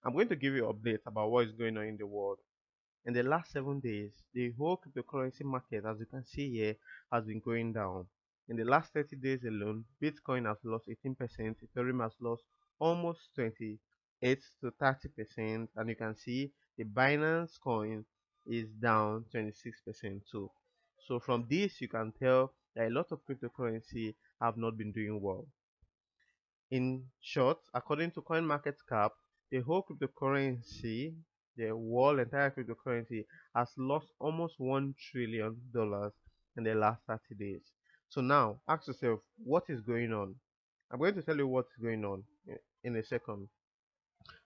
I'm going to give you updates about what is going on in the world. In the last 7 days, the whole cryptocurrency market, as you can see here, has been going down. In the last 30 days alone, Bitcoin has lost 18%, Ethereum has lost almost 28 to 30%, and you can see the Binance coin is down 26% too. So from this, you can tell that a lot of cryptocurrency have not been doing well. In short, according to CoinMarketCap, the whole cryptocurrency, the whole entire cryptocurrency, has lost almost $1 trillion in the last 30 days. So now, ask yourself, what is going on? I'm going to tell you what's going on in a second.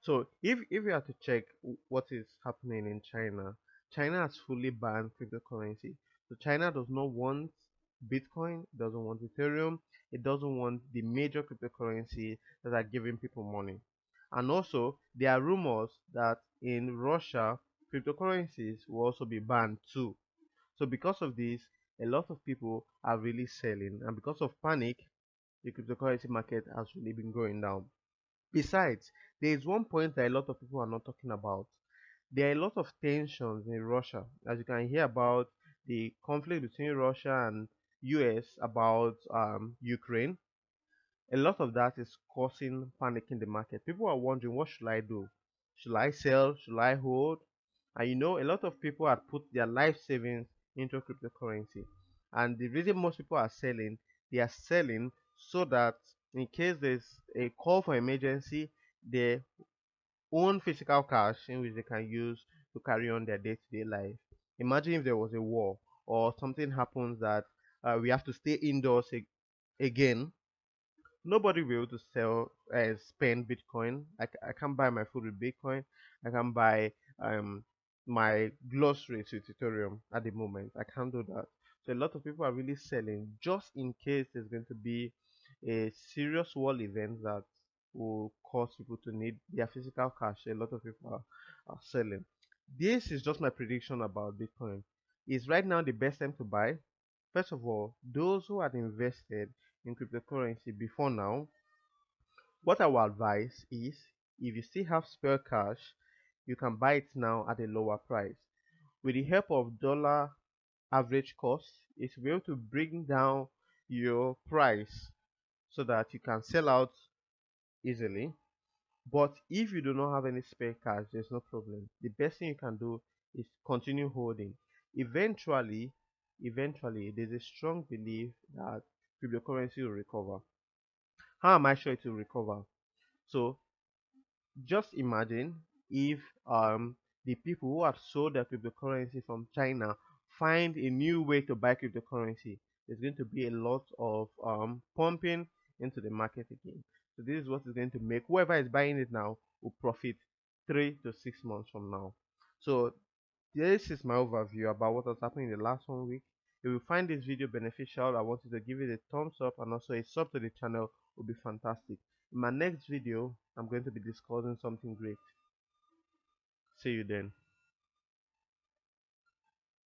So if you have to check what is happening in China, China has fully banned cryptocurrency. So China does not want Bitcoin, doesn't want Ethereum, it doesn't want the major cryptocurrency that are giving people money. And also there are rumors that in Russia cryptocurrencies will also be banned too. So because of this, a lot of people are really selling, and because of panic, the cryptocurrency market has really been going down. Besides, there is one point that a lot of people are not talking about. There are a lot of tensions in Russia, as you can hear about the conflict between Russia and US about Ukraine. A lot of that is causing panic in the market. People are wondering, what should I do? Should I sell? Should I hold? And you know, a lot of people have put their life savings into cryptocurrency. And the reason most people are selling, they are selling so that in case there's a call for emergency, they own physical cash in which they can use to carry on their day-to-day life. Imagine if there was a war or something happens that we have to stay indoors again. Nobody will be able to sell spend Bitcoin. I can't buy my food with Bitcoin. I can buy um my groceries with Ethereum at the moment. I can't do that. So a lot of people are really selling just in case there's going to be a serious world event that will cause people to need their physical cash. A lot of people are selling. This is just my prediction about Bitcoin. Is right now the best time to buy? First of all, those who had invested in cryptocurrency before now, what I will advise is if you still have spare cash, you can buy it now at a lower price. With the help of dollar average cost, it will be able to bring down your price so that you can sell out easily. But if you do not have any spare cash, there's no problem. The best thing you can do is continue holding. Eventually, eventually, there's a strong belief that cryptocurrency will recover. How am I sure it will recover? So just imagine if the people who have sold their cryptocurrency from China find a new way to buy cryptocurrency. There's going to be a lot of pumping into the market again. So this is what is going to make whoever is buying it now will profit 3 to 6 months from now. So this is my overview about what has happened in the last 1 week. If you find this video beneficial, I want you to give it a thumbs up and also a sub to the channel would be fantastic. In my next video, I'm going to be discussing something great. See you then.